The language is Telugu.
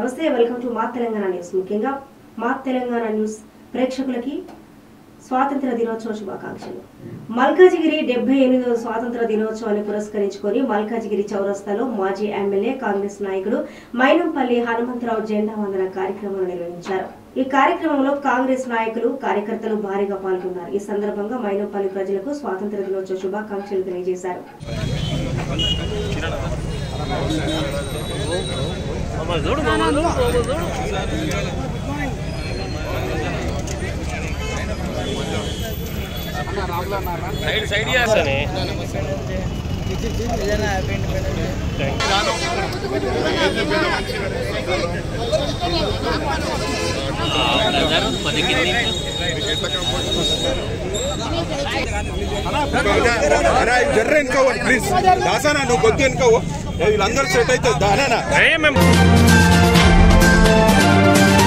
నమస్తే, వెల్కమ్ టు మా తెలంగాణ న్యూస్. ముఖ్యంగా మా తెలంగాణ న్యూస్ ప్రేక్షకులకి స్వాతంత్ర దినోత్సవ శుభాకాంక్షలు. మల్కాజిగిరి 78వ స్వాతంత్ర దినోత్సవాన్ని పురస్కరించుకొని మల్కాజిగిరి చౌరస్తాలో మాజీ ఎమ్మెల్యే కాంగ్రెస్ నాయకుడు మైనంపల్లి హనుమంతరావు జెండా వందన కార్యక్రమాన్ని నిర్వహించారు. ఈ కార్యక్రమంలో కాంగ్రెస్ నాయకులు, కార్యకర్తలు భారీగా పాల్గొన్నారు. ఈ సందర్భంగా మైనంపల్లి ప్రజలకు స్వాతంత్ర దినోత్సవ శుభాకాంక్షలు తెలియజేశారు. జర్ర ఎన్నుకోవాలి ప్లీజ్. దాసానా నువ్వు కొద్ది ఎన్నుకోవు, వీళ్ళందరూ సెట్ అవుతుంది.